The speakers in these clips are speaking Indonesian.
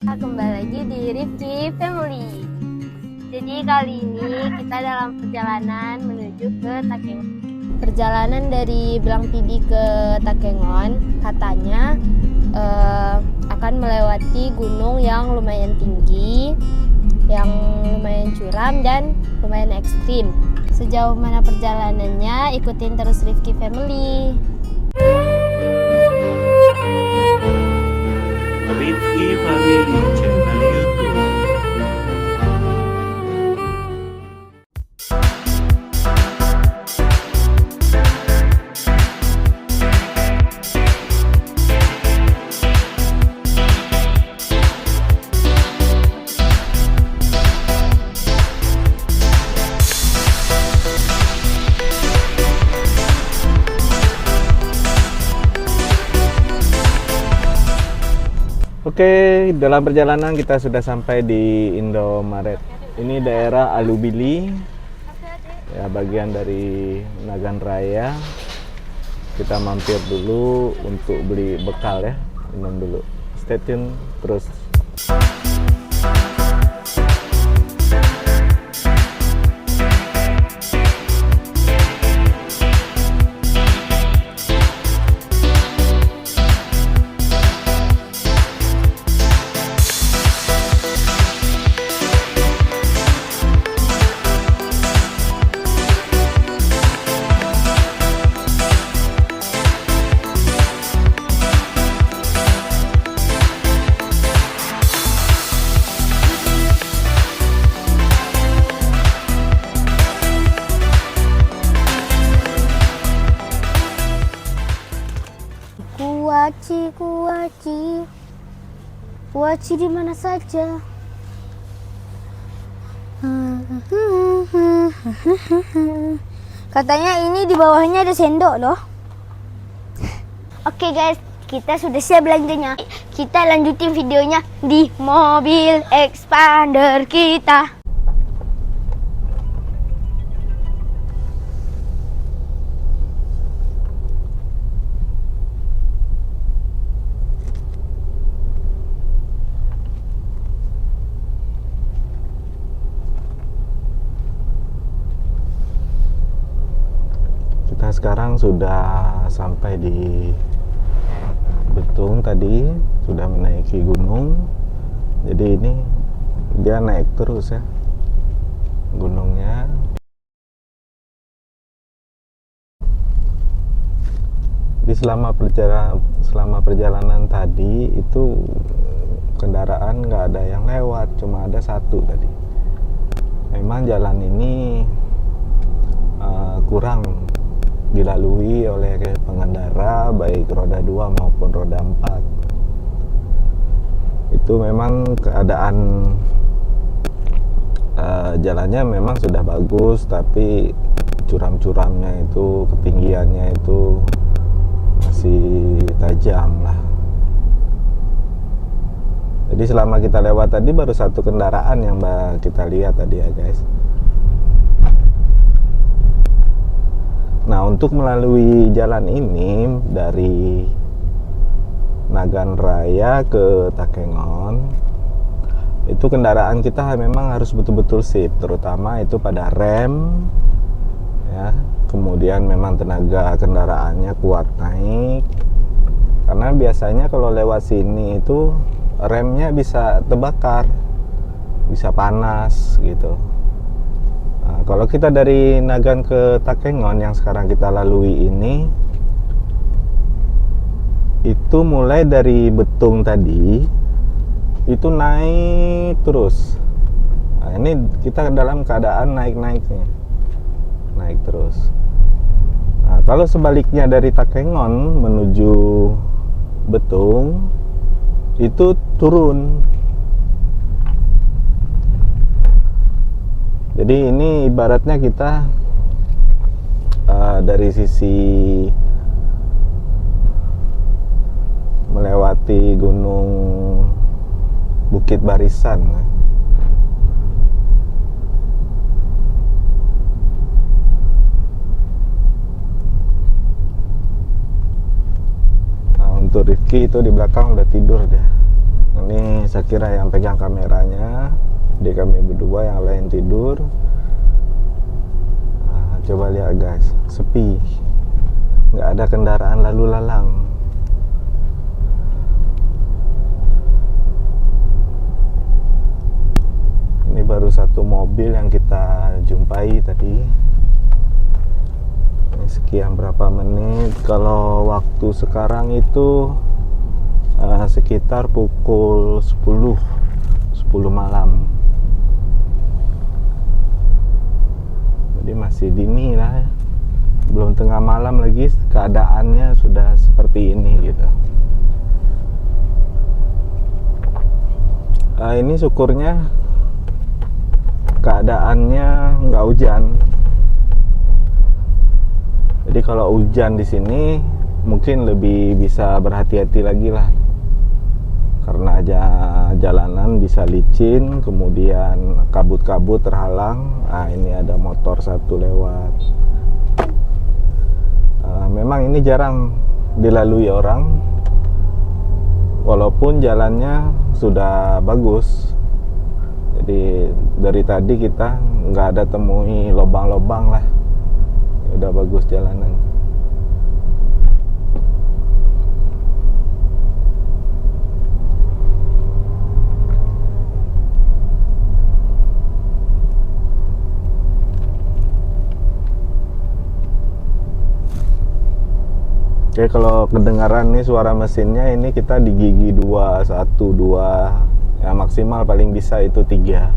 Kembali lagi di Rifki Family. Jadi kali ini kita dalam perjalanan menuju ke Takengon. Perjalanan dari Belang Pidi ke Takengon katanya akan melewati gunung yang lumayan tinggi, yang lumayan curam dan lumayan ekstrim. Sejauh mana perjalanannya, ikutin terus Rifki Family. Rifki Family channel YouTube. Oke, dalam perjalanan kita sudah sampai di Indomaret. Ini daerah Alubili, ya bagian dari Nagan Raya. Kita mampir dulu untuk beli bekal ya, minum dulu. Stay tune terus. Kuaci di mana saja. Katanya ini di bawahnya ada sendok loh. Oke guys, kita sudah siap belanjanya. Kita lanjutin videonya di mobil expander kita. Kita sekarang sudah sampai di Betung tadi, sudah menaiki gunung. Jadi ini dia naik terus ya gunungnya. Di selama perjalanan tadi itu kendaraan nggak ada yang lewat, cuma ada satu tadi. Memang jalan ini kurang dilalui oleh pengendara baik roda 2 maupun roda 4. Itu memang keadaan jalannya memang sudah bagus, tapi curam-curamnya itu, ketinggiannya itu masih tajam lah. Jadi selama kita lewat tadi baru satu kendaraan yang kita lihat tadi ya guys. Nah, untuk melalui jalan ini dari Nagan Raya ke Takengon, itu kendaraan kita memang harus betul-betul sip, terutama itu pada rem ya. Kemudian memang tenaga kendaraannya kuat naik, karena biasanya kalau lewat sini itu remnya bisa terbakar, bisa panas gitu. Nah, kalau kita dari Nagan ke Takengon yang sekarang kita lalui ini, itu mulai dari Betung tadi itu naik terus. Nah, ini kita dalam keadaan naik-naiknya, naik terus. Nah, kalau sebaliknya dari Takengon menuju Betung itu turun. Jadi ini ibaratnya kita dari sisi melewati gunung Bukit Barisan. Nah, untuk Rifki itu di belakang udah tidur dia. Ini saya kira yang pegang kameranya, di kami berdua, yang lain tidur. Nah, coba lihat guys, sepi, nggak ada kendaraan lalu lalang. Ini baru satu mobil yang kita jumpai tadi. Ini sekian berapa menit. Kalau waktu sekarang itu sekitar pukul 10 malam. Jadi masih dini lah ya. Belum tengah malam lagi, keadaannya sudah seperti ini gitu. Ini syukurnya keadaannya nggak hujan. Jadi kalau hujan di sini mungkin lebih bisa berhati-hati lagi lah, karena aja jalanan bisa licin, kemudian kabut-kabut terhalang. Ini ada motor satu lewat. Memang ini jarang dilalui orang, walaupun jalannya sudah bagus. Jadi dari tadi kita nggak ada temui lobang-lobang lah, udah bagus jalanan. Oke, kalau kedengaran nih suara mesinnya, ini kita di gigi 2, 1, 2, ya maksimal paling bisa itu 3.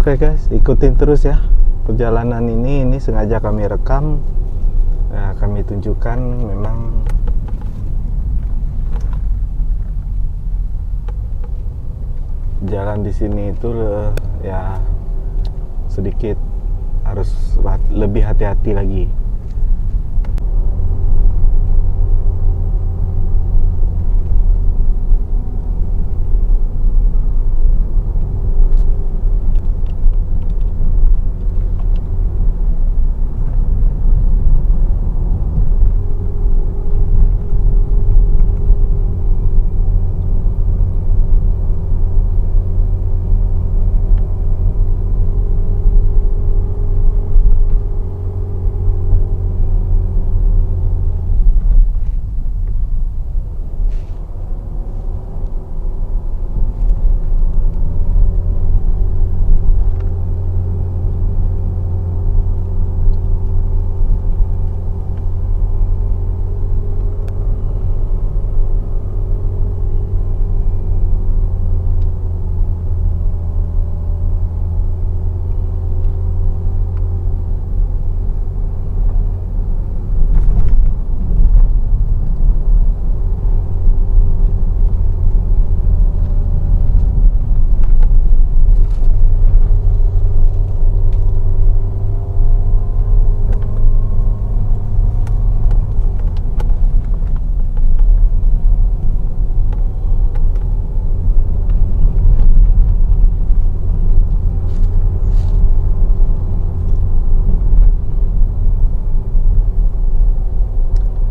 Oke guys, ikutin terus ya perjalanan ini. Ini sengaja kami rekam, kami tunjukkan. Memang jalan di sini itu ya sedikit harus lebih hati-hati lagi.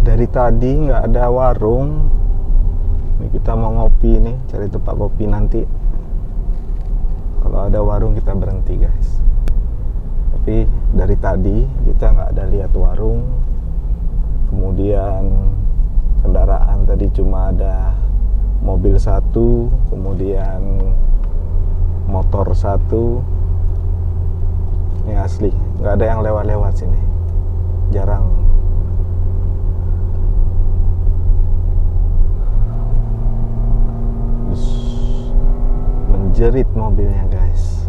Dari tadi nggak ada warung. Ini kita mau ngopi nih, cari tempat kopi nanti. Kalau ada warung kita berhenti guys. Tapi dari tadi kita nggak ada lihat warung. kemudian kendaraan tadi cuma ada mobil satu, kemudian motor satu. Ini asli, nggak ada yang lewat-lewat sini, jarang. Menjerit mobilnya guys.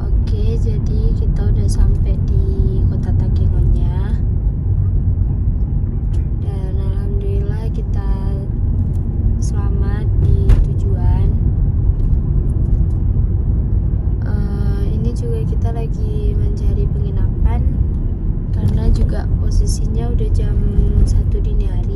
Oke, jadi kita udah sampai di kota Takengonnya. Dan alhamdulillah kita selamat di tujuan. Ini juga kita lagi mencari penginapan karena juga posisinya udah jam 1 dini hari.